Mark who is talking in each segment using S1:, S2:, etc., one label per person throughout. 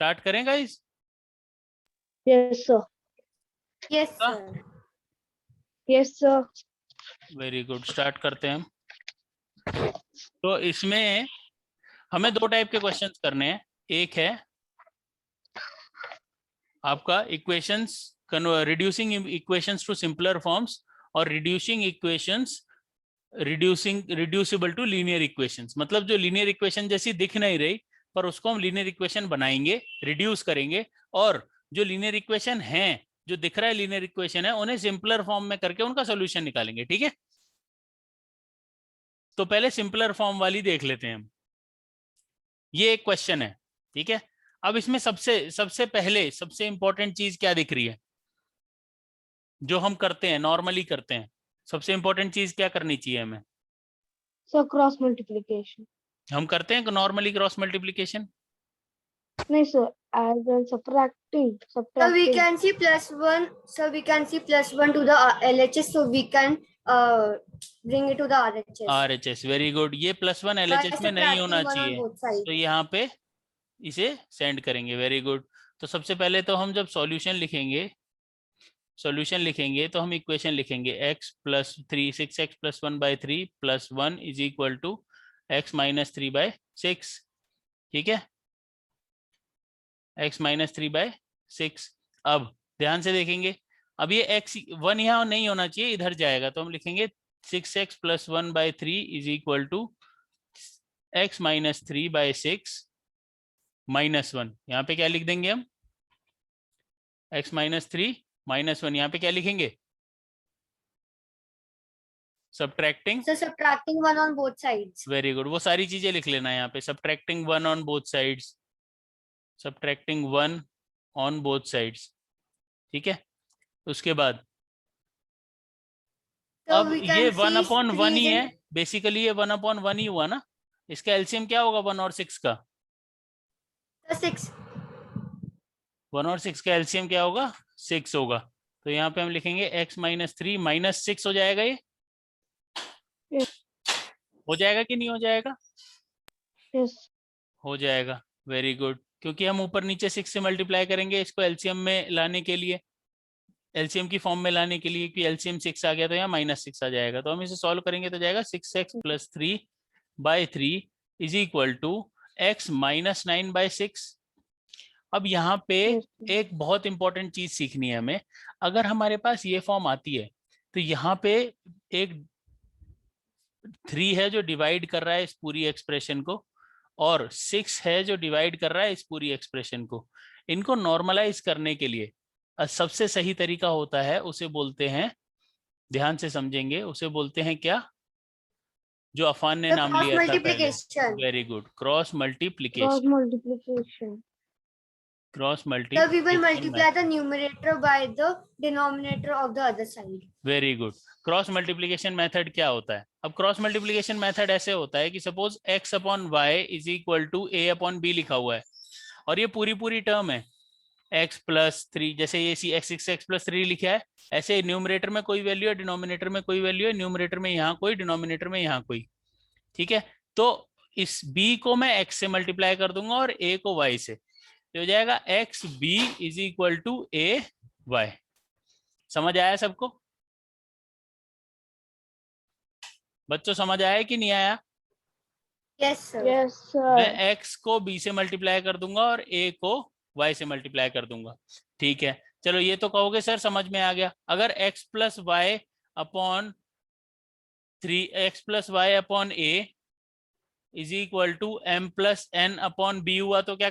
S1: Start करें guys?
S2: Yes sir.
S3: Yes sir.
S2: Yes sir.
S1: Very good, start करते हैं हम। तो इसमें हमें दो टाइप के क्वेश्चंस करने हैं। एक है आपका equations, reducing equations to simpler forms, और रिड्यूसिबल टू लीनियर इक्वेशंस। मतलब जो लीनियर इक्वेशन जैसी दिख नहीं रही पर उसको हम लीनियर इक्वेशन बनाएंगे, रिड्यूस करेंगे, और जो लीनियर इक्वेशन है, जो दिख रहा है लीनियर इक्वेशन है, उन्हें सिंपलर फॉर्म में करके उनका सोल्यूशन निकालेंगे। ठीक है, तो पहले सिंपलर फॉर्म वाली देख लेते हैं हम। ये एक क्वेश्चन है, ठीक है। अब इसमें सबसे पहले सबसे इंपॉर्टेंट चीज क्या दिख रही है जो हम करते हैं, नॉर्मली करते हैं? सबसे इंपॉर्टेंट चीज क्या करनी चाहिए हमें?
S2: Sir cross multiplication.
S1: हम करते हैं नॉर्मली क्रॉस मल्टीप्लिकेशन?
S2: नहीं sir, as in subtracting.
S3: So we can see +1. So we can see +1 to the LHS. So we can bring it to the RHS.
S1: RHS, very good. ये +1 LHS में नहीं होना चाहिए, तो यहाँ पे इसे सेंड करेंगे। Very good. तो सबसे पहले तो हम जब सॉल्यूशन लिखेंगे तो हम इक्वेशन लिखेंगे x + 3 6x + 1/3 + 1 = x - 3/6। ठीक है, x - 3/6। अब ध्यान से देखेंगे, अब ये x 1 यहाँ नहीं होना चाहिए, इधर जाएगा, तो हम लिखेंगे 6x + 1/3 = x - 3/6 - 1। यहाँ पे क्या लिख देंगे हम? x - 3 - 1। यहाँ पे क्या लिखेंगे? Subtracting
S3: 1 on both sides.
S1: Very good, वो सारी चीजें लिख लेना है यहाँ पे। Subtracting 1 on both sides, subtracting 1 on both sides। ठीक है, उसके बाद
S3: So
S1: अब
S3: we can
S1: ये
S3: see
S1: 1/1 ही
S3: 3
S1: है, बेसिकली ये 1/1 ही हुआ ना। इसका एलसीएम क्या होगा 1 और 6 का?
S3: 6.
S1: 1 और 6 का एलसीएम क्या होगा? 6 होगा। तो यहाँ पे हम लिखेंगे x - 3 - 6 हो जाएगा। ये हो जाएगा कि नहीं हो जाएगा?
S2: यस
S1: हो जाएगा। वेरी गुड, क्योंकि हम ऊपर नीचे 6 से मल्टीप्लाई करेंगे इसको एलसीएम में लाने के लिए, एलसीएम की फॉर्म में लाने के लिए, कि एलसीएम 6 आ गया तो यहाँ -6 आ जाएगा। तो हम इसे सॉल्व करेंगे तो जाएगा 6x + 3/3 = x - 9/6। अब यहाँ पे एक बहुत इंपॉर्टेंट चीज सीखनी है हमें। अगर हमारे पास ये फॉर्म आती है तो यहाँ पे एक 3 है जो डिवाइड कर रहा है इस पूरी एक्सप्रेशन को, और 6 है जो डिवाइड कर रहा है इस पूरी एक्सप्रेशन को। इनको नॉर्मलाइज करने के लिए सबसे सही तरीका होता है, उसे बोलते हैं, ध्यान से समझेंगे, उसे बोलते हैं क्या, जो अफान ने नाम लिया था पहले। Very good, cross multiplication. Cross
S3: So we will
S1: multiplication
S3: multiply the numerator by the denominator of the other side.
S1: Very good. Cross multiplication method क्या होता है? अब क्रॉस मल्टीप्लिकेशन मेथड ऐसे होता है कि सपोज x/y = a/b लिखा हुआ है, और ये पूरी टर्म है x + 3, जैसे ये x + 3 लिखा है, ऐसे न्यूमरेटर में कोई वैल्यू है, डिनोमिनेटर में कोई वैल्यू है, न्यूमरेटर में यहाँ कोई, डिनोमिनेटर में यहाँ कोई। ठीक है, तो इस b को मैं x से मल्टीप्लाई कर दूंगा और a को y से, तो हो जाएगा xb = ay। समझ आया सबको? बच्चों समझ आया कि नहीं आया?
S3: Yes sir.
S2: Yes sir.
S1: मैं x को b से मल्टीप्लाई कर दूंगा और a को y से मल्टीप्लाई कर दूंगा। ठीक है, चलो ये तो कहोगे सर समझ में आ गया। अगर x + y / 3x + y / a = m + n / b हुआ तो क्या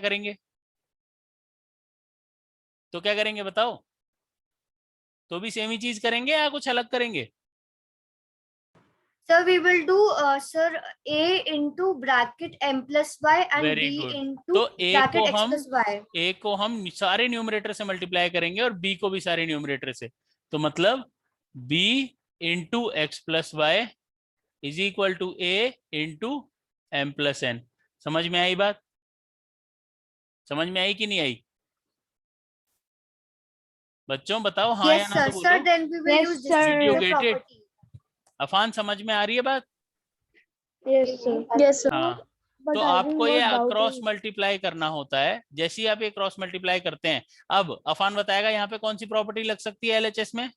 S1: करेंगे? बताओ? तो भी सेम ही चीज करेंगे या कुछ अलग करेंगे?
S3: So we will do sir a into bracket m + y and
S1: Very
S3: b
S1: good.
S3: into
S1: तो
S3: bracket x + y.
S1: a को हम सारे न्यूमरेटर से मल्टीप्लाई करेंगे और b को भी सारे न्यूमरेटर से, तो मतलब b into x + y = a into m + n। समझ में आई बात? समझ में आई कि नहीं आई? बच्चों बताओ हाँ या
S3: Yes
S1: ना
S3: sir.
S1: तो
S3: Sir,
S1: बोलो।
S3: then we will
S2: Yes,
S3: use
S2: sir.
S1: Did you
S3: distributive
S1: get it?
S3: property.
S1: Affan समझ में आ रही है बात?
S2: Yes sir. Yes sir.
S1: हाँ,
S2: but
S1: तो
S2: I will
S1: आपको ये
S2: not doubt
S1: cross
S2: in
S1: multiply करना होता है। जैसे ही आप ये क्रॉस मल्टीप्लाई करते हैं, अब अफान बताएगा यहाँ पे कौन सी प्रॉपर्टी लग सकती है एलएचएस में।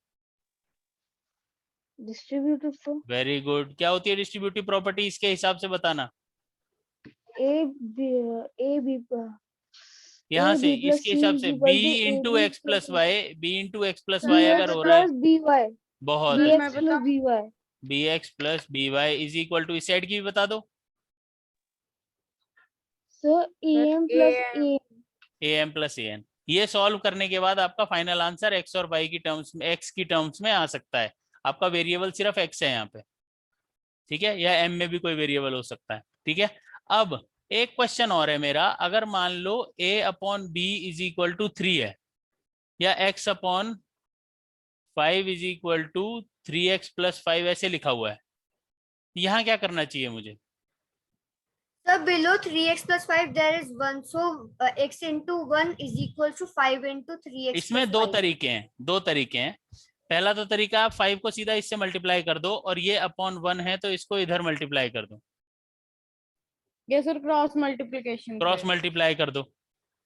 S2: distributive so
S1: very good. क्या होती है डिस्ट्रीब्यूटिव प्रॉपर्टी, इसके हिसाब से बताना।
S2: A B
S1: यहाँ से
S2: B plus
S1: इसके
S2: C
S1: हिसाब
S2: is
S1: से
S2: equal
S1: B
S2: to
S1: into
S2: AB
S1: X plus
S2: plus
S1: Y, B into X plus
S4: sir,
S1: Y
S4: मैं
S1: अगर हो
S2: BX
S1: रहा है,
S2: plus BY
S1: बहुत
S4: सर,
S1: है,
S4: मैं
S2: BX plus
S4: बता
S2: BY
S1: B X plus B Y is equal to, इस साइड की भी बता दो,
S2: so AM plus AM
S1: A M plus A N. ये सॉल्व करने के बाद आपका फाइनल आंसर एक्स और वाई की टर्म्स में, एक्स की टर्म्स में आ सकता है। आपका वेरिएबल सिर्फ एक्स है यहाँ पे, ठीक है, या एम में भी कोई वेरिएबल हो सकता है, ठीक है। अब एक क्वेश्चन और है मेरा, अगर मान लो a upon B is equal to 3 है, या x upon 5 is equal to 3x plus 5 ऐसे लिखा हुआ है, यहाँ क्या करना चाहिए मुझे।
S3: Sir, below 3x plus 5 there is 1. So x into 1 is equal to 5 into 3x
S1: इसमें
S3: plus
S1: दो
S3: 5.
S1: तरीके हैं, दो तरीके हैं। पहला तो तरीका, आप 5 को सीधा इससे मल्टीप्लाई कर दो, और ये अपॉन 1 है तो इसको इधर मल्टीप्लाई कर दो,
S4: ये sir cross multiplication
S1: cross multiply कर दो।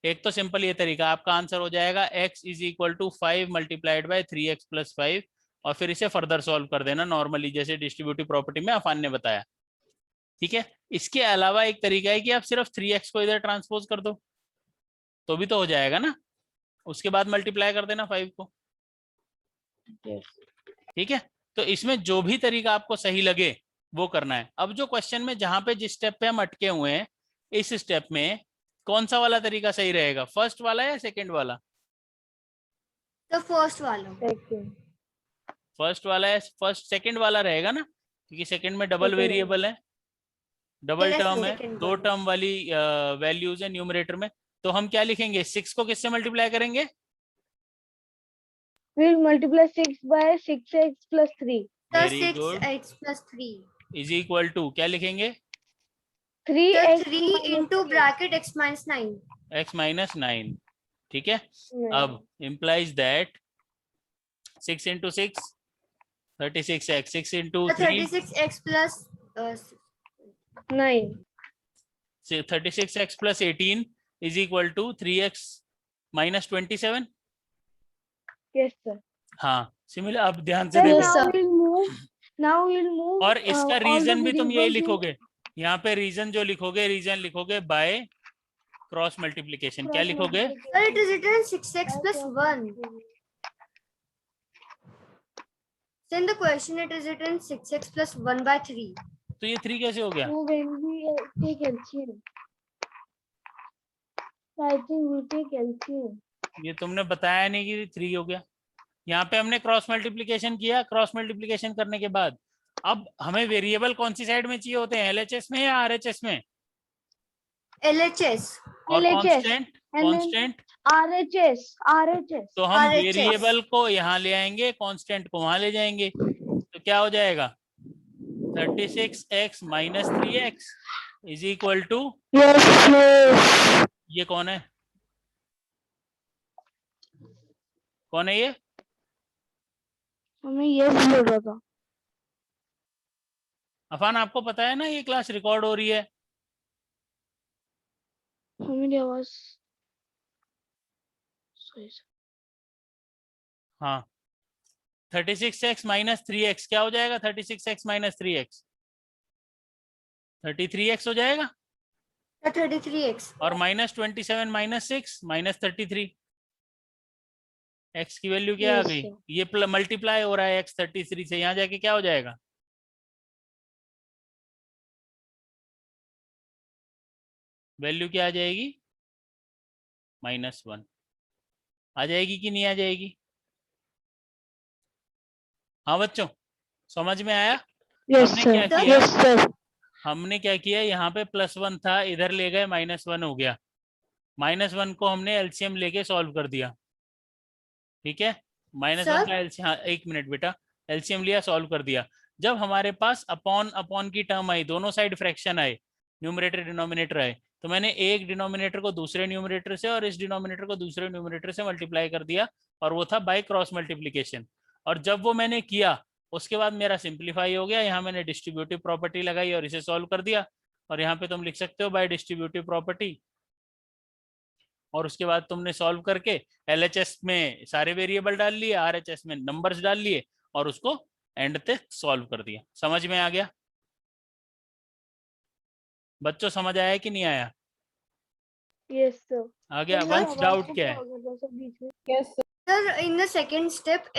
S1: एक तो सिंपल ये तरीका, आपका आंसर हो जाएगा x is equal to 5 multiplied by 3x plus 5, और फिर इसे फर्दर सॉल्व कर देना नॉर्मली, जैसे डिस्ट्रीब्यूटिव प्रॉपर्टी में अफान ने बताया, ठीक है। इसके अलावा एक तरीका है कि आप सिर्फ 3x को इधर ट्रांसपोज कर दो, तो भी तो हो जाएगा ना, उसके बाद मल्टीप्लाई कर देना 5 को, ठीक है। तो इसमें जो भी तरीका आपको सही लगे वो करना है। अब जो क्वेश्चन में जहां पे जिस स्टेप पे हम अटके हुए हैं, इस स्टेप में कौन सा वाला तरीका सही रहेगा, फर्स्ट वाला या सेकंड वाला।
S3: The first one.
S2: second
S1: first वाला है, फर्स्ट सेकंड वाला रहेगा ना, क्योंकि सेकंड में डबल
S2: Second
S1: वेरिएबल है, डबल
S3: Yes,
S1: टर्म है,
S3: second
S1: दो
S3: one.
S1: टर्म वाली वैल्यूज है न्यूमरेटर में। तो हम क्या लिखेंगे, 6 को किससे मल्टीप्लाई करेंगे,
S2: we'll multiply 6 by 6x plus 3
S3: The
S1: very good,
S3: 6x plus 3.
S1: Is equal to क्या लिखेंगे,
S3: 3
S2: 3x
S3: 3 into bracket x minus 9.
S1: x minus 9, ठीक है।
S2: नहीं,
S1: अब implies that 6 into 6 36x, 6 into
S3: The
S1: 3
S3: 36x plus
S2: 9
S1: 36x plus 18 is equal to 3x minus 27।
S2: yes sir
S1: हाँ similar, अब ध्यान से
S2: Sir,
S1: देखो,
S2: now we'll move
S1: और इसका
S2: all the
S1: रीजन भी तुम यही
S2: variables in-
S1: लिखोगे, यहाँ पे रीजन जो लिखोगे, रीजन लिखोगे बाय क्रॉस मल्टीप्लिकेशन। क्या लिखोगे,
S3: Sir, it is written 6x plus 1. So in the question it is written 6x plus 1 by 3.
S1: तो ये 3 कैसे हो गया,
S2: So when we take LCM, so I think we take LCM.
S1: ये तुमने बताया नहीं कि 3 हो गया। यहाँ पे हमने क्रॉस मल्टीप्लिकेशन किया, क्रॉस मल्टीप्लिकेशन करने के बाद अब हमें वेरिएबल कौन सी साइड में चाहिए होते हैं, एलएचएस में या आरएचएस में,
S3: LHS.
S1: और
S2: LHS,
S1: constant,
S2: and then
S1: constant.
S2: RHS.
S1: तो हम
S3: RHS.
S1: वेरिएबल को यहाँ ले आएंगे, कांस्टेंट को वहां ले जाएंगे, तो क्या हो जाएगा 36x minus 3x is equal to,
S2: Yes.
S1: ये कौन है, कौन है ये,
S2: हमें ये बोल रहा था।
S1: अफान आपको पता है ना ये क्लास रिकॉर्ड हो रही है,
S2: मेरी आवाज
S1: हाँ 36x माइनस 3x क्या हो जाएगा, 36x माइनस 3x 33x हो जाएगा,
S3: The 33x.
S1: और माइनस 27 माइनस 6 माइनस 33, x की वैल्यू क्या आ
S2: Yes,
S1: गई,
S2: sir.
S1: ये मल्टीप्लाई हो रहा है x 33 से, यहाँ जाके क्या हो जाएगा, वैल्यू क्या आ जाएगी -1 आ जाएगी कि नहीं आ जाएगी। हाँ बच्चों समझ में आया,
S2: Yes
S1: हमने
S2: sir.
S1: क्या किया?
S2: Yes sir.
S1: हमने क्या किया, यहाँ पे +1 था, इधर ले गए -1 हो गया, -1 को हमने एलसीएम लेके सॉल्व कर दिया, ठीक है। -1
S3: Sir?
S1: का एलसीएम, हाँ एक मिनट बेटा, एलसीएम लिया सॉल्व कर दिया। जब हमारे पास अपॉन अपॉन की टर्म आई, दोनों साइड फ्रैक्शन आए, न्यूमरेटर डिनोमिनेटर आए, तो मैंने एक डिनोमिनेटर को दूसरे न्यूमरेटर से और इस डिनोमिनेटर को दूसरे न्यूमरेटर से मल्टीप्लाई कर दिया, और वो था बाय क्रॉस मल्टीप्लिकेशन। और जब वो मैंने किया उसके बाद मेरा सिंप्लीफाई हो गया, यहाँ मैंने डिस्ट्रीब्यूटिव प्रॉपर्टी लगाई और इसे सॉल्व कर दिया। और यहाँ पे तुम लिख सकते हो बाय डिस्ट्रीब्यूटिव प्रॉपर्टी। और उसके बाद तुमने सॉल्व करके LHS में सारे वेरिएबल डाल लिए, RHS में नंबर्स डाल लिए और उसको एंड तक सॉल्व कर दिया। समझ में आ गया बच्चों? समझ आया कि नहीं आया?
S2: Yes, sir.
S1: आ गया?
S3: Sir,
S1: वंश
S2: अब
S1: डाउट
S2: आपको
S1: क्या
S2: क्या
S1: है?
S2: हो गया जैसे बीच में?
S4: Yes, sir.
S3: Sir, in the second step,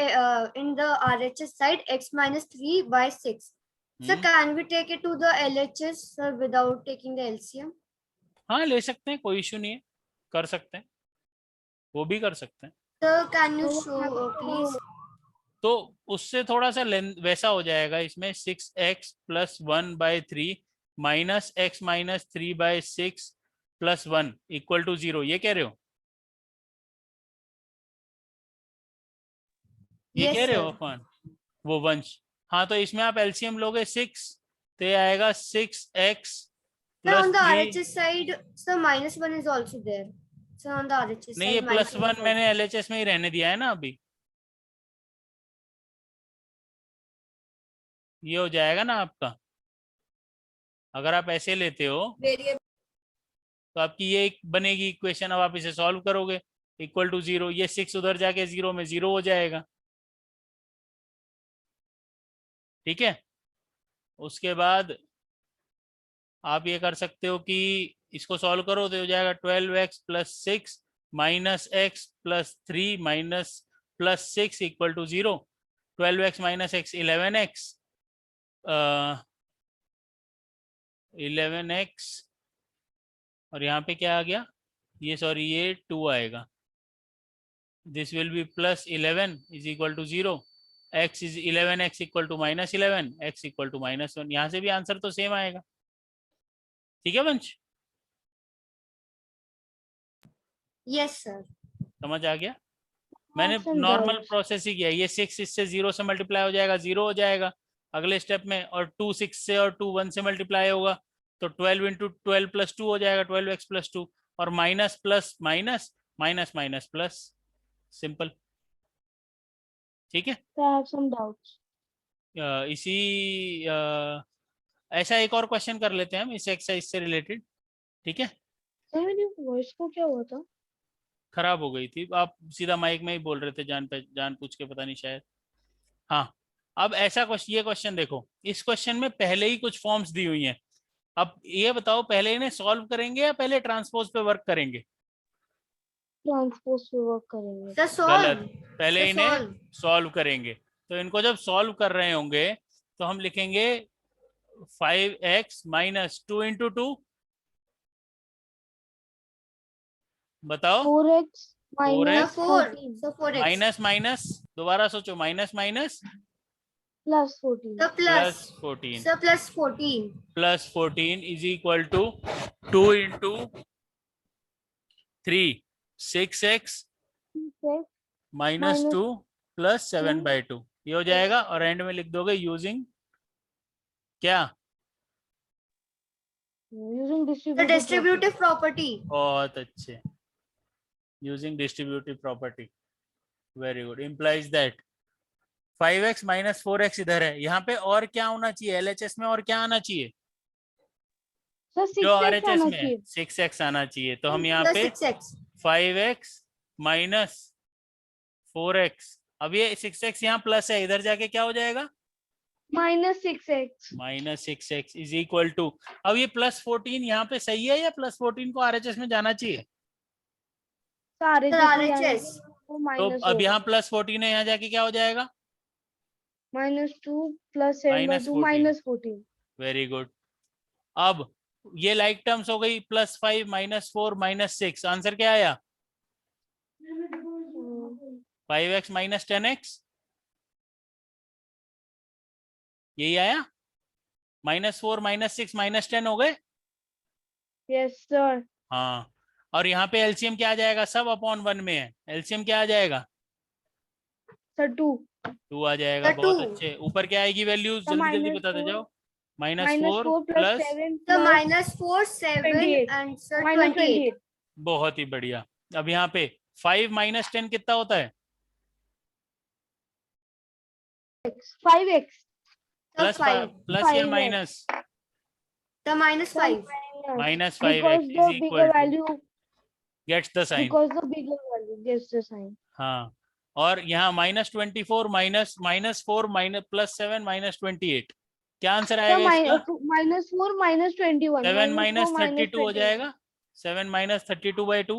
S3: in the RHS side, x minus 3 by 6. Sir,
S1: hmm,
S3: can we take it to the LHS, sir, without taking the LCM?
S1: हाँ ले सकते हैं, कोई इशू नहीं है, कर सकते हैं, वो भी कर सकते हैं।
S3: Sir, can you
S2: तो
S3: show,
S2: वो
S3: please?
S1: तो उससे थोड़ा सा वैसा हो जाएगा इसमें 6x plus 1/3 minus x minus 3/6 plus 1 equal to 0, ये कह रहे हो? ये
S3: Yes,
S1: कह रहे हो
S3: sir.
S1: अपन? वो वंश, हाँ तो इसमें आप एलसीएम लोगे 6 तो ये आएगा 6x
S3: Sir, on
S1: plus
S3: the
S1: 3।
S3: RHS side, sir, minus 1 is also there. Sir, on the RHS
S1: नहीं, ये
S3: side,
S1: plus
S3: minus 1 is
S1: 1
S3: also
S1: मैंने
S3: there.
S1: LHS में ही रहने दिया है ना अभी, ये हो जाएगा ना आपका। अगर आप ऐसे लेते हो तो आपकी ये एक बनेगी इक्वेशन। अब आप इसे सॉल्व करोगे इक्वल टू 0, ये 6 उधर जाके 0 में 0 हो जाएगा। ठीक है, उसके बाद आप ये कर सकते हो कि इसको सॉल्व करो तो हो जाएगा 12x plus 6 minus x plus 3 minus plus 6 equal to 0। 12x minus x 11x, 11x और यहाँ पे क्या आ गया, ये सॉरी ये 2 आएगा। This will be plus 11 is equal to 0, x is 11x equal to minus 11, x equal to minus 1। यहाँ से भी आंसर तो सेम आएगा। ठीक है वंश,
S3: Yes, sir.
S1: समझ आ गया? मैंने
S2: Some
S1: नॉर्मल
S2: doubts.
S1: प्रोसेस ही किया। ये 6 इससे 0 से मल्टीप्लाई हो जाएगा, 0 हो जाएगा अगले स्टेप में, और 2 6 से और 2 1 से मल्टीप्लाई होगा तो 12 इंटू 12 प्लस 2 हो जाएगा, 12x प्लस 2, और minus plus minus minus minus plus, simple. ठीक है,
S2: I have some doubts.
S1: इसी ऐसा एक और क्वेश्चन कर लेते हैं हम इस एक्सरसाइज से रिलेटेड। ठीक है,
S2: सर मेरी वॉइस को क्या हुआ था?
S1: खराब हो गई थी, आप सीधा माइक में ही बोल रहे थे जान पूछ के, पता नहीं शायद। हाँ, अब ऐसा क्वेश्चन, ये क्वेश्चन देखो, इस क्वेश्चन में पहले ही कुछ फॉर्म्स दी हुई हैं। अब ये बताओ पहले इन्हें सॉल्व करेंगे या पहले ट्रांसपोज पे वर्क करेंगे?
S2: ट्रांसपोज पे वर्क करेंगे।
S3: Sir,
S1: गलत,
S3: solve.
S1: पहले
S3: Sir,
S1: इन्हें
S3: solve.
S1: सॉल्व करेंगे। तो इनको जब सॉल्व कर रहे होंगे तो हम लिखेंगे 5x माइनस 2 इंटू 2, बताओ
S2: 4x
S3: Sir,
S2: minus
S3: 4.
S2: 14
S3: Sir, 4x.
S1: Minus minus, दोबारा सोचो, minus minus
S2: plus 14.
S3: Sir,
S1: plus
S3: plus.
S1: 14,
S3: Sir, plus 14.
S1: Plus 14 is equal to 2 into 3 6x
S2: 6x
S1: minus
S2: minus
S1: 2 plus 7/2,
S2: 2
S1: ये हो जाएगा। और एंड में लिख दोगे यूजिंग क्या?
S2: using
S3: The
S2: distributive
S3: distributive property.
S1: बहुत अच्छे, using distributive property, very good. Implies that 5x minus 4x इधर है, यहाँ पे और क्या होना चाहिए? LHS में और क्या आना चाहिए?
S2: सर
S1: जो
S2: 6x
S1: RHS
S2: आना
S1: में है
S2: चाहिए।
S1: 6x आना चाहिए। तो हम यहाँ
S3: Plus
S1: पे
S3: 6x.
S1: 5x माइनस 4x, अब ये 6x यहाँ प्लस है, इधर जाके क्या हो जाएगा?
S2: minus 6x.
S1: Minus 6x is equal to, अब ये प्लस 14 यहाँ पे सही है या प्लस 14 को RHS में जाना चाहिए?
S2: सारे
S3: Sir,
S2: जितने आने
S3: RHS.
S2: चाहिए वो
S1: तो
S2: माइनस
S1: अब
S2: होगा।
S1: यहाँ प्लस 14 है, यहाँ जाके क्या हो जाएगा?
S2: -2 plus 7/2 -14.
S1: Very good. अब ये लाइक टर्म्स हो गई, +5 -4 -6, आंसर क्या आया? 5x माइनस 10x, यही आया। -4 -6 -10 हो गए।
S2: Yes sir.
S1: हाँ, और यहाँ पे एलसीएम क्या आ जाएगा? सब अपॉन 1 में है, एलसीएम क्या आ जाएगा?
S2: सर 2
S1: 2 आ जाएगा।
S3: सर,
S1: बहुत
S3: 2.
S1: अच्छे। ऊपर क्या आएगी वैल्यूज?
S2: सर
S1: जल्दी जल्दी
S2: -4
S1: बताते जाओ।
S2: -4
S1: -4
S2: plus
S1: plus,
S2: 7
S3: Sir,
S2: plus
S3: -4, 7
S2: 28.
S3: and sir,
S2: -28.
S3: 28.
S1: बहुत ही बढ़िया। अब यहाँ पे 5 - 10 कितना होता है?
S2: 5x.
S3: Sir,
S1: plus
S3: 5.
S1: प्लस या
S2: 5x.
S1: Minus?
S3: The minus
S2: Sir,
S3: 5.
S1: minus
S2: because
S1: 5x
S2: the
S1: is equal
S2: bigger
S1: to
S2: value,
S1: gets the sign.
S2: because the bigger value gets the sign.
S1: हाँ, और यहाँ -24 माइनस -4 माइनस +7 -28, क्या आंसर
S2: Sir,
S1: आएगा इसका?
S2: -4 -21.
S1: 7
S2: -4
S1: -32 हो
S2: -21.
S1: जाएगा, 7 -32/2।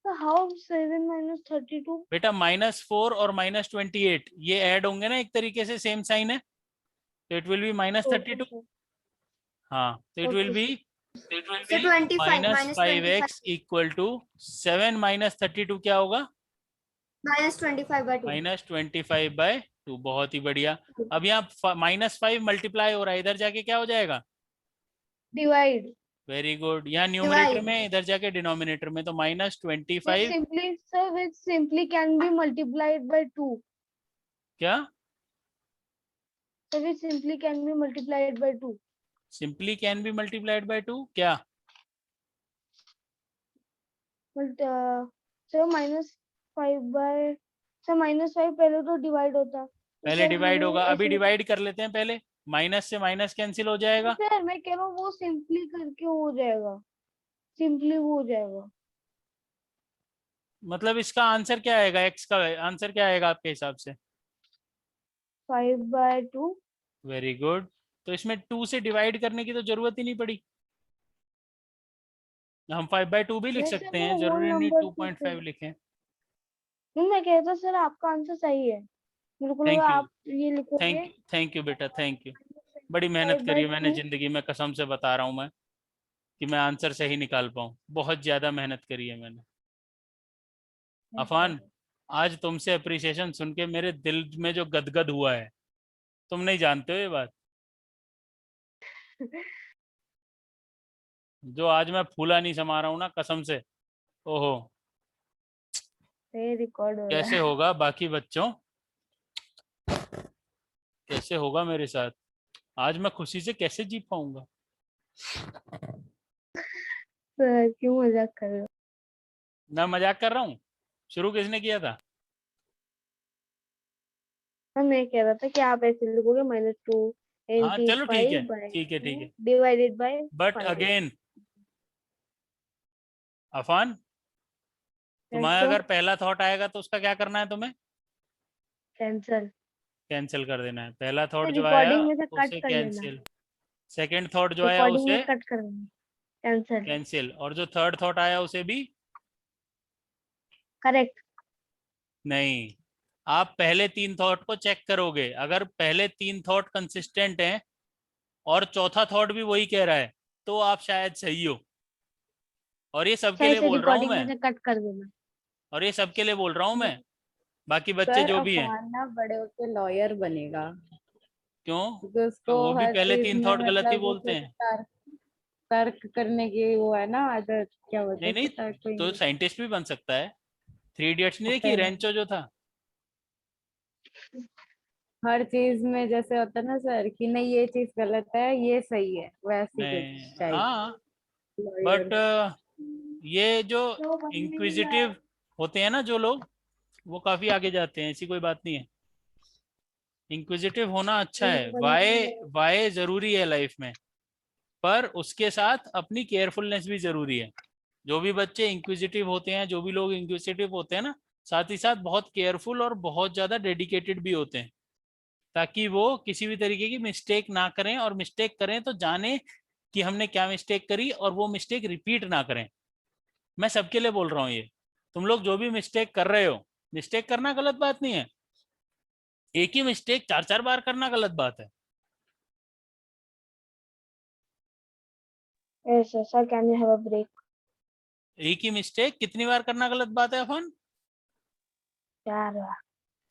S2: So how 7 -32?
S1: बेटा -4 और -28 ये ऐड होंगे ना, एक तरीके से सेम साइन है, तो it will be
S2: Okay,
S1: -32।
S2: sir.
S1: हाँ, तो it will
S2: Okay,
S1: be
S3: So 25
S1: -5x इक्वल टू 7 -32 क्या होगा?
S3: -25/2.
S1: -25/2। बहुत ही बढ़िया। अब यहाँ -5 मल्टीप्लाई हो रहा है, इधर जाके क्या हो जाएगा?
S2: Divide.
S1: Very good. यहाँ न्यूमरेटर
S3: Divide.
S1: में, इधर जाके डिनोमिनेटर में, तो
S2: Which
S1: -25
S2: simply, sir, which simply can be multiplied by 2.
S1: क्या?
S2: So which simply can be multiplied by 2.
S1: Simply can be multiplied by 2 क्या?
S2: But sir, -5 sir, -5 पहले तो डिवाइड होता. तो
S1: पहले
S2: sir,
S1: डिवाइड
S2: हमें
S1: होगा, अभी
S2: ऐसे-
S1: डिवाइड कर लेते हैं पहले। माइनस से माइनस कैंसिल हो जाएगा।
S2: सर मैं कह रहा हूँ वो सिंपली करके हो जाएगा, सिंपली वो हो जाएगा.
S1: मतलब इसका आंसर क्या आएगा? एक्स का आंसर क्या आएगा आपके हिसाब से?
S2: 5/2.
S1: Very good. तो इसमें 2 से डिवाइड करने की तो जरूरत ही नहीं पड़ी, हम 5/2 भी लिख
S2: नहीं सर,
S1: सकते
S2: वो
S1: हैं,
S2: होल
S1: जरूरी नहीं
S2: नंबर
S1: 2.5 लिखें।
S2: नहीं, मैं कहता सर आपका आंसर सही है. मेरे को लगा
S1: थैंक यू,
S2: आप ये लिखोगे.
S1: थैंक यू बेटा, थैंक यू। बड़ी मेहनत करी है मैंने
S2: 5/2.
S1: जिंदगी में, कसम से बता रहा हूँ मैं, कि मैं आंसर सही निकाल पाऊँ। बहुत ज्यादा मेहनत करी है मैंने। अफान, आज तुमसे अप्रिसिएशन सुन के मेरे दिल में जो गदगद हुआ है, तुम नहीं जानते हो ये बात। जो आज मैं फूला नहीं समा रहा हूँ ना, कसम से। ओहो,
S2: ये रिकॉर्ड हो रहा
S1: कैसे
S2: है.
S1: होगा बाकी बच्चों, कैसे होगा मेरे साथ? आज मैं खुशी से कैसे जी पाऊंगा?
S2: सर क्यों मजाक कर रहे हो?
S1: मैं मजाक कर रहा हूँ? शुरू किसने किया था?
S2: हाँ, मैं कह रहा था कि आप ऐसे लिखोगे -2
S1: हाँ चलो ठीक है,
S2: 5/2
S1: ठीक है।
S2: Divided by
S1: but
S2: 5.
S1: Again Afan, तुम्हारा
S2: तो
S1: अगर पहला थॉट आएगा तो उसका क्या करना है तुम्हें?
S2: कैंसल.
S1: कैंसिल कर देना है। पहला थॉट जो आया
S2: रिकॉर्डिंग में से कट
S1: उसे
S2: कर लेना.
S1: कैंसिल, सेकंड थॉट जो आया
S2: रिकॉर्डिंग
S1: उसे
S2: में कट कर देना. कैंसल.
S1: कैंसिल, और जो थर्ड थॉट आया उसे भी
S2: करेक्ट.
S1: नहीं। आप पहले 3 थॉट को चेक करोगे, अगर पहले 3 थॉट कंसिस्टेंट हैं और चौथा थॉट भी वही कह रहा है, तो आप शायद सही हो। और ये सबके
S2: सही
S1: लिए
S2: से
S1: बोल रहा हूँ
S2: रिकॉर्डिंग में
S1: मैं,
S2: से कट कर देना.
S1: और ये सबके लिए बोल रहा हूँ मैं, बाकी बच्चे
S4: सर
S1: जो भी हैं।
S4: अफान ना बड़े होके लॉयर बनेगा,
S1: क्यों?
S4: क्योंकि उसको
S1: वो भी
S4: हर
S1: पहले
S4: चीज
S1: 3
S4: में
S1: थॉट गलत ही
S4: मतलब
S1: बोलते
S4: उसे
S1: हैं।
S4: तर्क करने की वो है ना आदत, क्या बोलते
S1: नहीं
S4: हैं
S1: नहीं,
S4: उसको, तर्क को
S1: तो
S4: इंग्लिश
S1: साइंटिस्ट भी बन सकता है। 3 इडियट्स नहीं देखी,
S4: में।
S1: रेंचो जो था?
S4: हर चीज में जैसे होता है ना सर कि नहीं ये चीज गलत है ये सही है, वैसे कुछ
S1: नहीं,
S4: चाहिए
S1: हाँ, बट
S4: लॉयर।
S1: ये जो इंक्विजिटिव होते हैं ना जो लोग, वो काफी आगे जाते हैं, ऐसी कोई बात नहीं है। इंक्विजिटिव होना अच्छा है, वाई जरूरी है लाइफ में, पर उसके साथ अपनी केयरफुलनेस भी जरूरी है। जो भी बच्चे इंक्विजिटिव होते हैं, जो भी लोग इंक्विजिटिव होते हैं ना, साथ ही साथ बहुत केयरफुल और बहुत ज्यादा डेडिकेटेड भी होते हैं, ताकि वो किसी भी तरीके की मिस्टेक ना करें, और मिस्टेक करें तो जाने कि हमने क्या मिस्टेक करी, और वो मिस्टेक रिपीट ना करें। मैं सबके लिए बोल रहा हूँ ये। तुम लोग जो भी मिस्टेक कर रहे हो, मिस्टेक करना गलत बात नहीं है, एक ही मिस्टेक 4-4 बार करना गलत बात है।
S2: Yes, sir. Sir, can you have a break?
S1: एक ही मिस्टेक कितनी बार करना गलत बात है अपन?
S2: 4 बार.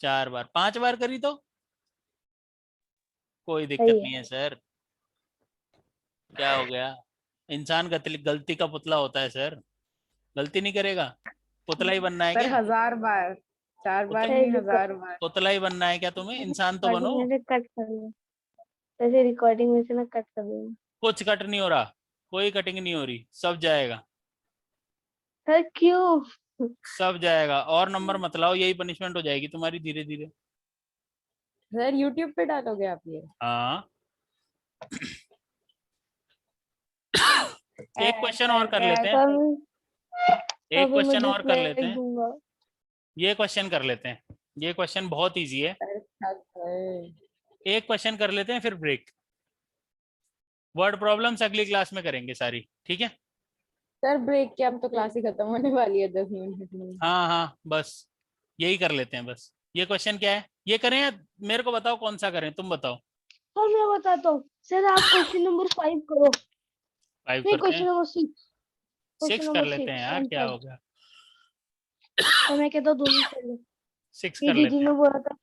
S1: 4 बार, 5 बार करी तो कोई दिक्कत
S2: सही
S1: नहीं
S2: है.
S1: है सर। क्या हो गया? इंसान गलती का पुतला होता है सर, गलती नहीं करेगा? पुतला ही बनना है
S4: सर
S1: क्या?
S4: 1000 बार, 4 बार
S1: पुतला,
S4: नहीं 1000 बार।
S1: पुतला ही बनना है क्या तुम्हें? इंसान तो बनो।
S2: रिकॉर्डिंग में से कट कर देना. वैसे रिकॉर्डिंग में से ना कट कर देना.
S1: कुछ कट नहीं हो रहा, कोई कटिंग नहीं हो रही, सब जाएगा,
S2: सर क्यों?
S1: सब जाएगा। और नंबर मत लाओ, यही पनिशमेंट हो जाएगी तुम्हारी धीरे धीरे।
S4: सर यूट्यूब पे डालोगे आप ये?
S1: हाँ, एक क्वेश्चन और कर लेते हैं,
S2: सर
S1: एक
S2: मैं
S1: क्वेश्चन और कर
S2: dislike
S1: लेते हैं,
S2: दूंगा।
S1: ये क्वेश्चन कर लेते हैं, ये क्वेश्चन बहुत इजी है,
S4: सर थक गए।
S1: एक क्वेश्चन कर लेते हैं फिर ब्रेक। वर्ड प्रॉब्लम्स अगली क्लास में करेंगे सारी, ठीक है?
S4: सर ब्रेक के अब तो क्लास ही खत्म होने वाली है 10 मिनट में।
S1: हाँ हाँ, बस यही कर लेते हैं बस। ये क्वेश्चन क्या है, ये करें या मेरे को बताओ कौन सा करें, तुम बताओ।
S2: सर मैं बताता हूँ, सर आप क्वेश्चन नंबर 5 करो,
S1: 5
S2: नहीं
S1: करते
S2: क्वेश्चन
S1: हैं,
S2: नंबर 6, क्वेश्चन
S1: 6 कर
S2: नंबर
S1: लेते
S2: 6
S1: हैं यार,
S2: एंड
S1: क्या
S2: 5।
S1: हो गया,
S2: तो मैं कहता हूँ दोनों कर लो।
S1: 6
S2: ये
S1: कर
S2: दीदी
S1: लेते
S2: ने
S1: हैं।
S2: बोला था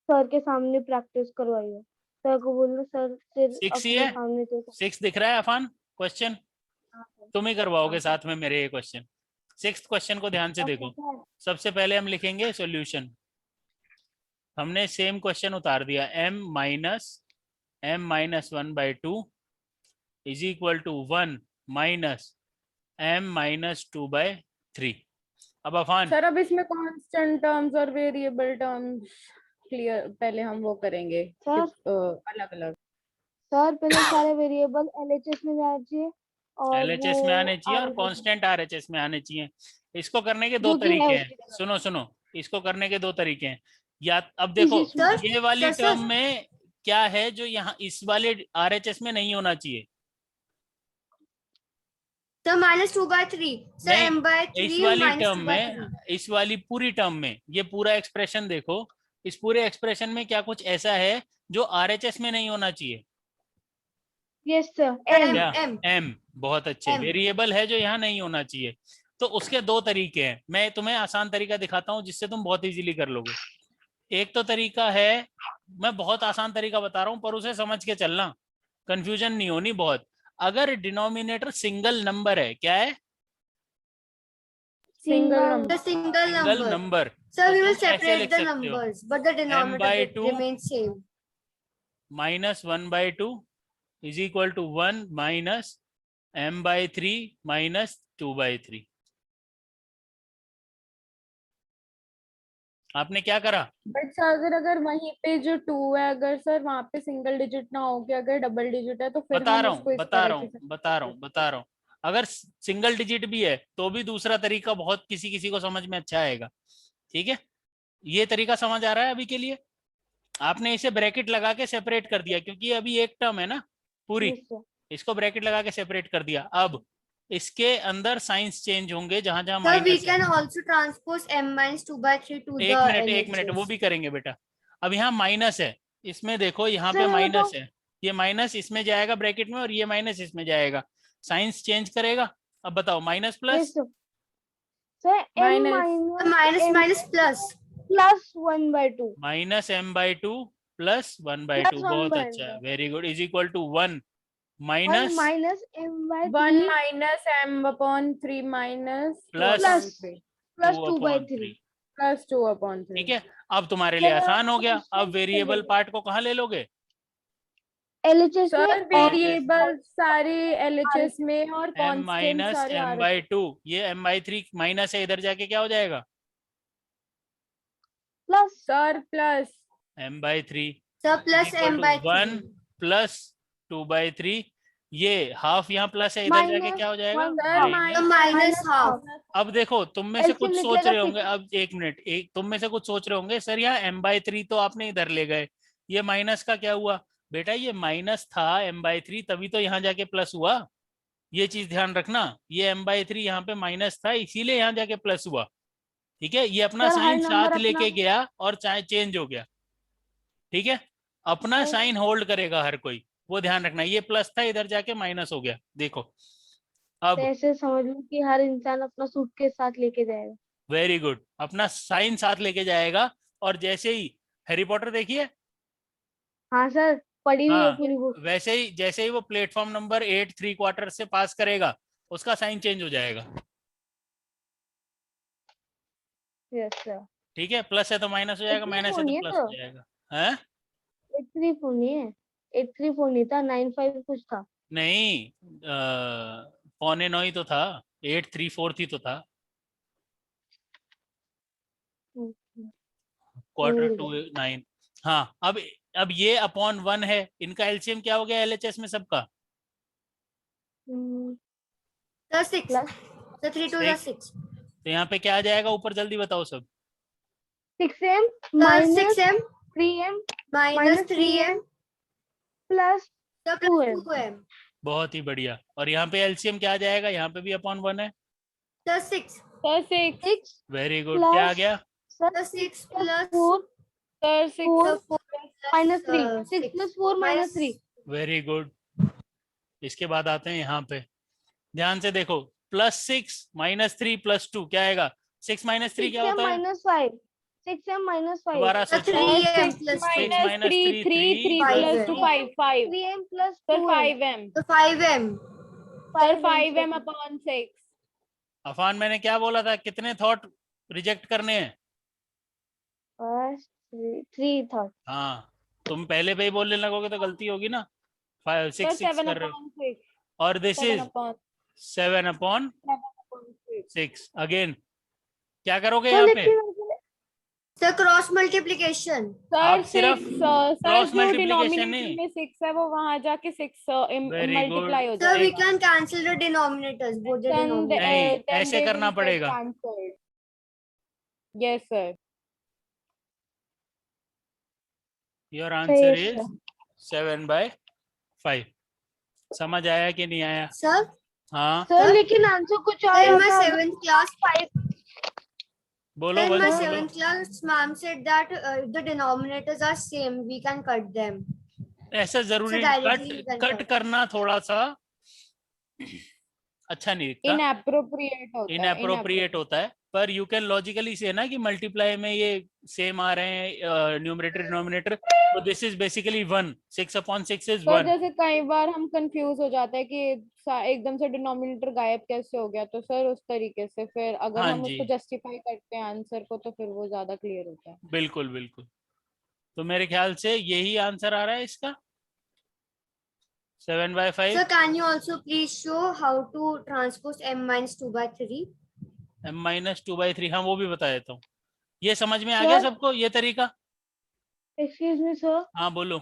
S2: सर के सामने प्रैक्टिस करवाइए, सर को बोलना सर फिर
S1: 6 ही
S2: अपने
S1: है,
S2: सामने से।
S1: 6 दिख रहा है अफान क्वेश्चन, तुम ही करवाओगे साथ में मेरे ये क्वेश्चन। 6th क्वेश्चन को ध्यान से देखो। सबसे पहले हम लिखेंगे सॉल्यूशन। हमने सेम क्वेश्चन उतार दिया, m-1/2 is equal to 1 minus m-2/3। अब अफान,
S4: सर अब इसमें कांस्टेंट टर्म्स और वेरिएबल टर्म्स क्लियर, पहले हम वो करेंगे
S2: सर
S4: अलग अलग।
S2: सर पहले सारे वेरिएबल एलएचएस में जाना चाहिए और
S1: LHS
S2: वो
S1: में आने चाहिए और
S2: RHS
S1: कांस्टेंट RHS में आने चाहिए। इसको करने के दो
S2: जो कि है
S1: तरीके हैं,
S2: उसकी जगह।
S1: सुनो सुनो, इसको करने के दो तरीके हैं। या अब देखो,
S2: इसी
S3: सर
S1: ये वाली
S3: सर
S1: टर्म
S3: सर
S1: में क्या है जो यहाँ इस वाले RHS में नहीं होना चाहिए।
S3: सर -2/3 सर
S1: नहीं, इस
S3: m/3
S1: वाली टर्म में,
S3: -2/3।
S1: इस वाली पूरी टर्म में, ये पूरा एक्सप्रेशन देखो, इस पूरे एक्सप्रेशन में क्या कुछ ऐसा है जो RHS में नहीं होना चाहिए।
S2: Yes sir
S3: sir
S2: M
S3: m
S1: क्या?
S3: m
S1: M, बहुत अच्छे,
S3: m
S1: वेरिएबल है जो यहाँ नहीं होना चाहिए। तो उसके दो तरीके हैं, मैं तुम्हें आसान तरीका दिखाता हूँ जिससे तुम बहुत इजीली कर लोगे। एक तो तरीका है, मैं बहुत आसान तरीका बता रहा हूँ पर उसे समझ के चलना, कंफ्यूजन नहीं होनी बहुत। अगर डिनोमिनेटर सिंगल नंबर है, क्या है?
S4: Single
S2: single
S4: number.
S3: the single
S1: single
S3: number
S1: number,
S3: sir
S1: तो
S3: we will
S1: तुम ऐसे
S3: separate
S1: लिख
S3: the
S1: सकते हो,
S3: numbers but the denominator
S1: m/2
S3: remains same
S1: -1/2 is equal to 1 minus m/3 -2/3। आपने क्या करा?
S4: बट सर अगर वहीं पे जो 2 है, अगर सर वहां पे सिंगल डिजिट ना हो के अगर डबल डिजिट है तो फिर
S1: बता
S4: हम
S1: रहा
S4: उसको
S1: हूँ
S4: इस
S1: बता
S4: तरह
S1: रहा
S4: से
S1: हूँ
S4: समझ
S1: बता रहा हूँ
S4: सकते
S1: बता रहा हूँ, अगर सिंगल डिजिट भी है तो भी दूसरा तरीका बहुत किसी किसी को समझ में अच्छा आएगा, ठीक है? ये तरीका समझ आ रहा है अभी के लिए? आपने इसे ब्रैकेट लगा के सेपरेट कर दिया क्योंकि ये अभी एक टर्म है ना पूरी,
S2: यस सर
S1: इसको ब्रैकेट लगा के सेपरेट कर दिया। अब इसके अंदर साइंस चेंज होंगे जहां जहां
S3: sir we
S1: माइनस है।
S3: can also transpose m-2/3 to the
S1: एक मिनट, वो
S3: LHS
S1: भी करेंगे बेटा। अब यहाँ माइनस है, इसमें देखो यहाँ पे
S2: सर मैं
S1: माइनस
S2: बताऊँ
S1: है, ये माइनस इसमें जाएगा ब्रैकेट में और ये माइनस इसमें जाएगा, साइंस चेंज करेगा। अब बताओ minus
S2: yes
S1: plus,
S2: sir sir M
S4: minus
S3: minus
S2: M
S3: minus plus
S2: plus 1/2
S1: minus m/2 plus 1/2,
S2: plus
S1: बहुत
S2: 1/2
S1: अच्छा, very good, is equal to 1
S2: 1
S1: minus
S2: minus M by
S4: 1
S2: 3
S4: minus m/3 minus 2
S1: plus
S4: upon
S2: plus
S4: 3
S1: 2
S2: plus 2/3।
S1: 3।
S4: Plus 2 upon 3।
S1: ठीक है, अब तुम्हारे लिए
S2: sir
S1: आसान हो गया। अब
S2: कांस्टेंट
S1: वेरिएबल पार्ट को कहाँ ले लोगे?
S2: एलएचएस में
S4: सर
S2: और
S4: वेरिएबल सारे एलएचएस में और
S1: m
S4: कांस्टेंट
S1: माइनस
S4: सारे आरएचएस।
S1: m/2, ये m/3 माइनस है, इधर जाके क्या हो जाएगा?
S2: Plus
S4: sir plus
S1: m/3
S3: sir
S1: is
S3: plus
S1: equal to 1
S3: m/3
S1: plus 2/3, ये हाफ यहाँ प्लस है, इधर जाके
S2: माइनस
S1: क्या हो जाएगा?
S2: 1
S4: sir
S3: the
S1: minus.
S3: minus half
S1: अब देखो तुम में से कुछ
S2: एलसीएम
S1: सोच
S2: निकलेगा
S1: रहे
S2: 6।
S1: होंगे, अब एक मिनट, एक तुम में से कुछ सोच रहे होंगे सर यहाँ m/3 तो आपने इधर ले गए, ये माइनस का क्या हुआ? बेटा ये माइनस था m/3 तभी तो यहाँ जाके प्लस हुआ, ये चीज ध्यान रखना, ये m/3 यहाँ पे माइनस था इसीलिए यहाँ जाके प्लस हुआ, ठीक है? ये अपना
S2: सर हर
S1: साइन
S2: नंबर
S1: साथ
S2: अपना
S1: लेके गया और चाहे चेंज हो गया, ठीक है? अपना
S2: सर
S1: साइन होल्ड करेगा हर कोई, वो ध्यान रखना, ये प्लस था इधर जाके माइनस हो गया, देखो। अब
S2: ऐसे समझ लो कि हर इंसान अपना सूटकेस साथ लेके जाएगा।
S1: वेरी गुड, अपना साइन साथ लेके जाएगा, और जैसे ही हैरी पॉटर देखिए,
S2: हाँ सर पढ़ी हुई है
S1: हाँ,
S2: पूरी बुक।
S1: वैसे ही जैसे ही वो प्लेटफॉर्म नंबर 8 3/4 से पास करेगा उसका साइन चेंज हो जाएगा,
S2: यस सर
S1: ठीक है? प्लस है तो माइनस हो जाएगा,
S2: 83
S1: माइनस है
S2: फोर
S1: तो
S2: नहीं है
S1: प्लस
S2: तो
S1: हो जाएगा। है
S2: 83 फोर नहीं है, 83 फोर नहीं था 95 कुछ था।
S1: नहीं, 8:45 ही तो था, 8 3/4 ही तो था, क्वार्टर
S2: भूल
S1: टू
S2: गया।
S1: 9। हाँ, अब ये अपॉन 1 है, इनका एलसीएम क्या हो गया एलएचएस में सबका?
S3: The 6.
S2: Plus
S3: The 3 to the
S1: 6
S3: 6.
S1: तो यहाँ पे क्या आ जाएगा ऊपर, जल्दी बताओ सब।
S2: 6m
S3: The
S2: minus
S3: 6m
S2: 3m
S3: minus 3m
S2: plus
S3: the plus
S2: 2m.
S3: 2m.
S1: बहुत ही बढ़िया। और यहाँ पे एलसीएम क्या आ जाएगा, यहाँ पे भी अपॉन 1 है।
S3: The 6.
S4: सर 6
S2: 6
S1: वेरी गुड, क्या आ
S2: plus
S1: गया?
S3: The 6 plus
S2: 4
S4: sir 6
S2: 4
S3: the 4
S2: minus 3. 6
S3: 6
S2: plus 4 minus 3.
S1: Very good. इसके बाद आते हैं यहाँ पे, ध्यान से देखो, +6 -3 +2 क्या आएगा? 6 - 3 क्या
S2: 6m
S1: होता है?
S2: minus 5. 6m minus 5.
S1: दोबारा
S3: The
S1: सोचो।
S3: 3m
S4: 6
S3: plus
S1: 6
S3: 2.
S4: minus 3 3 3
S3: Five
S4: plus
S3: है।
S4: 2 5 5
S2: 3m plus
S4: sir
S2: 2m.
S4: 5m
S3: The 5m.
S4: Sir 5m upon 6
S1: Afan, मैंने क्या बोला था, कितने थॉट रिजेक्ट करने हैं?
S2: First 3 thought.
S1: हाँ, तुम पहले पे ही बोलने लगोगे तो गलती होगी ना। 5
S4: सर
S1: 6 6
S4: 7
S1: कर रहे हो,
S4: upon 6
S1: और दिस
S4: 7
S1: इज
S4: upon
S1: 7/6।
S4: 6
S1: अगेन क्या करोगे
S2: तो
S1: यहाँ पे?
S2: लेकिन
S3: The cross multiplication.
S4: सर
S1: आप
S4: 6
S1: सिर्फ
S4: सर
S1: क्रॉस
S4: जो
S1: मल्टीप्लिकेशन
S4: डिनोमिनेटर
S1: नहीं,
S4: में 6 है वो वहां जाके 6
S1: Very
S4: मल्टीप्लाई हो
S3: So we
S4: जाएगा
S3: can cancel the denominators, both the
S4: then
S3: denominators.
S1: नहीं,
S4: then
S1: ऐसे
S4: they
S1: करना
S4: will get
S1: पड़ेगा।
S4: cancelled. Yes sir.
S1: Your answer
S2: सही
S1: इज
S2: है।
S1: 7/5। समझ आया कि नहीं आया?
S3: Sir,
S1: हाँ
S2: सर
S3: Sir?
S2: लेकिन आंसर कुछ और
S3: in my
S2: आता
S3: 7th class,
S1: बोलो
S3: in my
S1: बोलो।
S3: 7th class, ma'am said that if the denominators are same, we can cut them.
S1: ऐसा जरूरी
S3: So directly
S1: cut
S3: you can
S1: cut
S3: cut.
S1: करना थोड़ा सा अच्छा नहीं दिखता,
S4: Inappropriate होता है
S1: इनअप्रोप्रिएट होता है, पर यू कैन लॉजिकली से ना कि मल्टीप्लाई में ये सेम आ रहे हैं न्यूमरेटर डिनोमिनेटर, तो दिस इज बेसिकली 1, 6/6 इज
S4: पर
S1: 1।
S4: जैसे कई बार हम कंफ्यूज हो जाते हैं कि एकदम से डिनोमिनेटर गायब कैसे हो गया, तो सर उस तरीके से फिर अगर
S1: हाँ
S4: हम
S1: जी,
S4: उसको जस्टिफाई करते हैं आंसर को तो फिर वो ज्यादा क्लियर होता है।
S1: बिल्कुल बिल्कुल। तो मेरे ख्याल से यही आंसर आ रहा है इसका, 7/5।
S3: Sir, can you also please show how to transpose m minus 2/3?
S1: m - 2/3, हाँ वो भी बता देता हूँ। ये समझ में आ गया
S2: सर
S1: सबको ये तरीका?
S2: एक्सक्यूज मी सर,
S1: हाँ बोलो।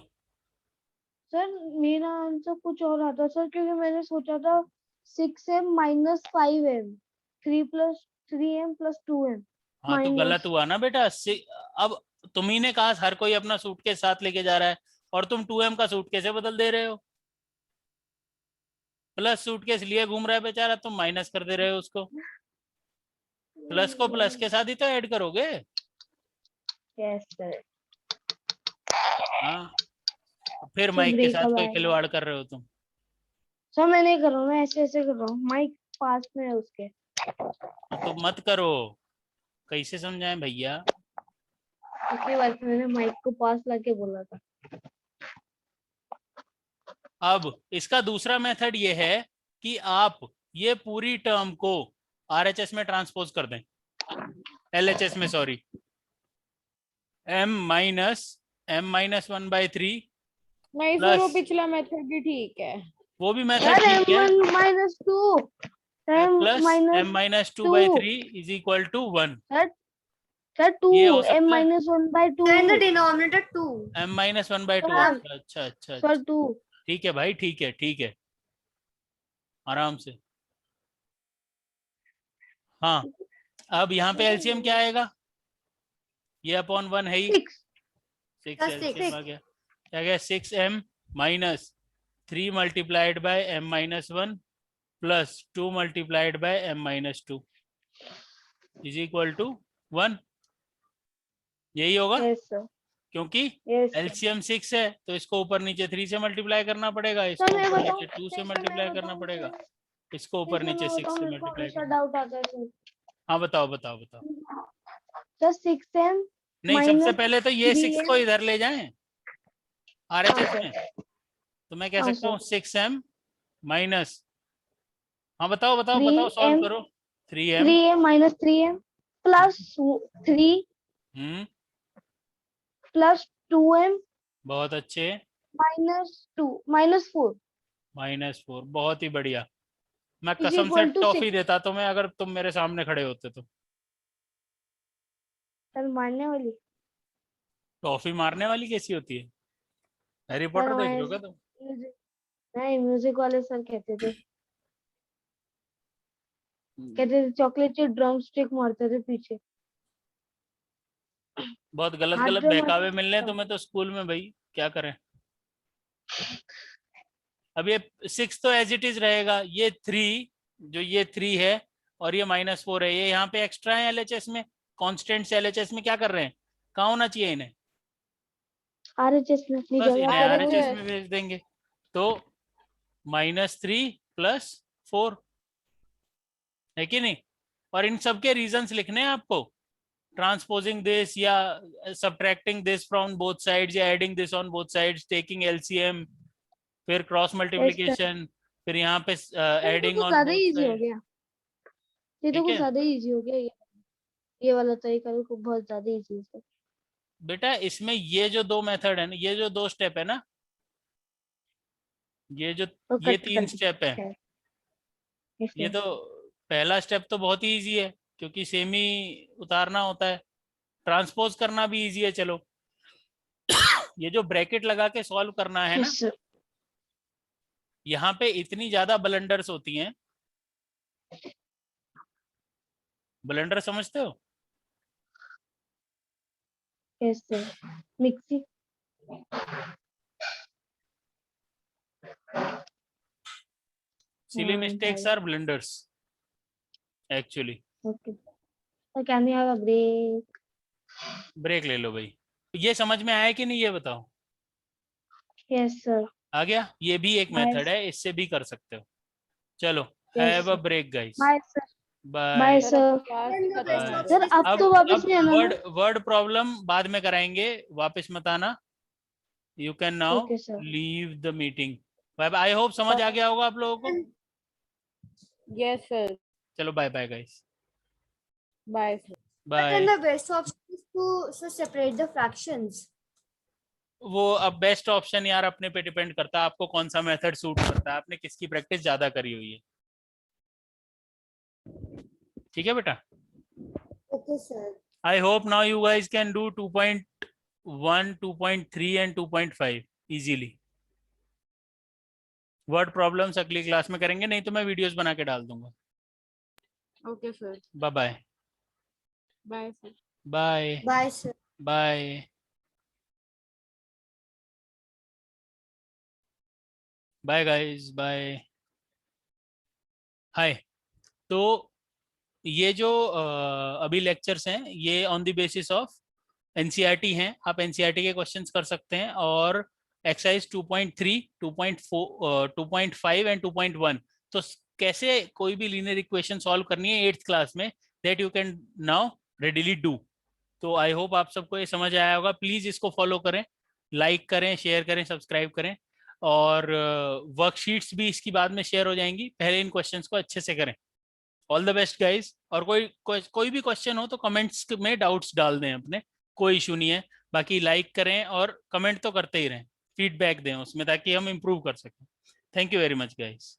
S2: सर मेरा आंसर कुछ और आता सर, क्योंकि मैंने सोचा था 6m minus 5m 3 plus 3m plus 2m
S1: हाँ तो गलत
S2: माइनस।
S1: हुआ ना बेटा। अब तुम्ही ने कहा हर कोई अपना सूटकेस साथ लेके जा रहा है, और तुम 2m का सूटकेस बदल दे रहे हो। प्लस सूटकेस लिए घूम रहा है बेचारा, तुम माइनस कर दे रहे हो उसको। प्लस को प्लस के साथ ही तो ऐड करोगे।
S2: Yes sir.
S1: हाँ, फिर
S2: सर
S1: माइक के
S2: ब्रेक
S1: साथ
S2: अब
S1: कोई
S2: आएगा
S1: खिलवाड़ कर रहे हो तुम।
S2: सर, मैं नहीं कर रहा हूँ, मैं ऐसे ऐसे कर रहा हूँ, माइक पास में है उसके।
S1: तो मत करो, कैसे समझाएं भैया।
S2: इसी बात से मैंने माइक को पास लाके बोला था।
S1: अब इसका दूसरा मेथड ये है कि आप ये पूरी टर्म को आरएचएस में ट्रांसपोज कर दें, एलएचएस में सॉरी, m - 1/3
S4: नहीं सर वो
S1: प्लस,
S4: पिछला मेथड भी ठीक है।
S1: वो भी मेथड
S2: सर
S1: ठीक है,
S2: m1 minus 2
S1: plus
S2: m
S1: m - 2/3 is equal to 1।
S2: Sir 2
S1: ये हो
S2: m
S1: सकता है
S2: minus 1/2
S3: Then the denominator 2.
S1: m - 1/2।
S2: Sir
S1: अच्छा अच्छा
S2: सर
S1: अच्छा,
S2: 2
S1: ठीक है भाई, ठीक है ठीक है, आराम से। हाँ, अब यहाँ पे एलसीएम क्या आएगा? ये अपॉन 1 है ही,
S2: 6
S1: 6
S3: Plus
S1: एलसीएम
S3: 6.
S1: आ गया, क्या गया? 6m - 3 multiplied by m - 1 plus 2 multiplied by m - 2 is equal to 1। यही होगा,
S2: यस सर,
S1: क्योंकि
S2: यस
S1: एलसीएम 6 है तो इसको ऊपर नीचे 3 से मल्टीप्लाई करना पड़ेगा,
S2: सर।
S1: इसको
S2: मैं
S1: ऊपर
S2: बताऊं,
S1: नीचे 2 से
S2: सर मैं
S1: मल्टीप्लाई करना
S2: बताऊं
S1: पड़ेगा,
S2: सर,
S1: इसको ऊपर
S2: मैं
S1: नीचे 6 से
S2: मेरे को
S1: मल्टीप्लाई
S2: हमेशा
S1: करना।
S2: डाउट आता है सर।
S1: हाँ बताओ बताओ बताओ।
S2: सर 6m
S1: नहीं, सबसे
S2: minus
S1: पहले तो ये 6 को
S2: 3m।
S1: इधर ले जाएं
S2: हाँ
S1: आरएचएस
S2: सर,
S1: में, तो मैं कह
S2: हाँ
S1: सकता हूँ
S2: सर,
S1: 6m माइनस, हाँ बताओ बताओ बताओ,
S2: 3m
S1: सॉल्व करो। 3m
S2: 3m minus 3m plus 3 plus 2m
S1: बहुत अच्छे,
S2: minus 2 minus 4
S1: -4, बहुत ही बढ़िया। मैं
S2: is
S1: कसम से
S2: equal to
S1: टॉफी
S2: 6।
S1: देता तुम्हें अगर तुम मेरे सामने खड़े होते तो।
S2: सर मारने वाली
S1: टॉफी मारने वाली कैसी होती है? हैरी
S2: सर,
S1: पॉटर देख रहे
S2: हमारे
S1: हो क्या तुम?
S2: म्यूजिक नहीं, म्यूजिक वाले सर कहते थे। कहते थे चॉकलेट के ड्रम स्टिक मारते थे पीछे।
S1: बहुत गलत
S2: हाथ
S1: गलत
S2: ड्रम
S1: बहकावे मिल रहे हैं तुम्हें तो स्कूल में भाई, क्या करें। अब ये 6 तो एज इट इज रहेगा, ये 3 जो ये 3 है और ये -4 है, ये यहाँ पे एक्स्ट्रा है एलएचएस में, कॉन्स्टेंट एलएचएस में क्या कर रहे हैं, कहाँ होना चाहिए इन्हें,
S2: आरएचएस में अपनी
S1: बस
S2: जगह
S1: इन्हें
S2: पे
S1: आरएचएस
S2: रखो।
S1: में भेज देंगे। तो -3 + 4 है कि नहीं, और इन सब के रीजंस लिखने हैं आपको, ट्रांसपोजिंग दिस या subtracting this from both sides या adding this on both sides, taking LCM, फिर क्रॉस मल्टीप्लिकेशन, फिर यहाँ पे एडिंग
S2: तो
S1: ऑन
S2: ज्यादा
S1: बोथ
S2: इजी हो
S1: साइड।
S2: गया, ये तो
S1: ठीक
S2: कुछ
S1: है
S2: ज्यादा इजी हो गया ये वाला तरीका तो बहुत ज्यादा इजी है सर।
S1: बेटा, इसमें ये जो 2 मेथड है ना, ये जो 2 स्टेप है ना, ये जो
S2: तो
S1: ये
S2: कट
S1: 3
S2: कर
S1: स्टेप है,
S2: है
S1: ये
S2: इसलिए।
S1: तो पहला स्टेप तो बहुत ही इजी है क्योंकि सेम ही उतारना होता है, ट्रांसपोज करना भी इजी है। चलो ये जो ब्रैकेट लगा के सॉल्व करना है ना,
S2: यस सर।
S1: यहाँ पे इतनी ज्यादा ब्लंडर्स होती हैं, ब्लंडर समझते हो,
S2: यस सर। मिक्सी।
S1: Silly mistakes are blunders actually.
S2: Okay sir, can we have a break?
S1: Break ले लो भाई। ये समझ में आया कि नहीं ये बताओ,
S2: यस सर।
S1: आ गया, ये भी एक मेथड है, इससे भी कर सकते हो। चलो have a break guys,
S2: bye sir.
S1: Bye.
S2: Bye
S4: sir अब
S2: sir.
S4: Class
S3: Then the best
S4: खत्म हो
S3: option
S2: सर
S3: is
S2: अब
S1: अब
S2: तो वापस
S1: अब
S2: नहीं आना ना?
S1: वर्ड प्रॉब्लम बाद में कराएंगे, वापस मत आना, you can now
S2: okay sir.
S1: Leave the meeting. Bye bye, I hope समझ आ गया होगा आप लोगों को।
S4: Yes sir.
S1: चलो bye bye guys,
S4: bye sir.
S3: but then
S1: bye.
S3: the best option is to so separate the fractions.
S1: वो अब बेस्ट ऑप्शन यार अपने पे डिपेंड करता है, आपको कौन सा मेथड सूट करता है, आपने किसकी प्रैक्टिस ज्यादा करी हुई है। ठीक है बेटा,
S3: Okay, sir.
S1: I hope now you guys can do 2.1, 2.3 and 2.5 easily. Word problems अगली क्लास में करेंगे, नहीं तो मैं वीडियोस बना के डाल दूंगा।
S4: Okay sir.
S1: Bye bye.
S4: Bye sir.
S1: Bye
S3: Bye, sir.
S1: Bye bye guys, bye. Hi, तो ये जो अभी लेक्चर्स हैं ये on the basis of NCERT हैं, आप एनसीईआरटी के क्वेश्चंस कर सकते हैं, और एक्सरसाइज 2.3, 2.4, 2.5 एंड 2.1। तो कैसे कोई भी लीनियर इक्वेशन सॉल्व करनी है 8th क्लास में, that you can now readily do. तो आई होप आप सबको ये समझ आया होगा। प्लीज़ इसको फॉलो करें, लाइक करें, शेयर करें, सब्सक्राइब करें, और वर्कशीट्स भी इसकी बाद में शेयर हो जाएंगी, पहले इन क्वेश्चंस को अच्छे से करें। ऑल द बेस्ट गाइज, और कोई भी क्वेश्चन हो तो कमेंट्स में डाउट्स डाल दें अपने, कोई इशू नहीं है। बाकी लाइक करें और कमेंट तो करते ही रहें, फीडबैक दें उसमें ताकि हम इम्प्रूव कर सकें। Thank you very much guys.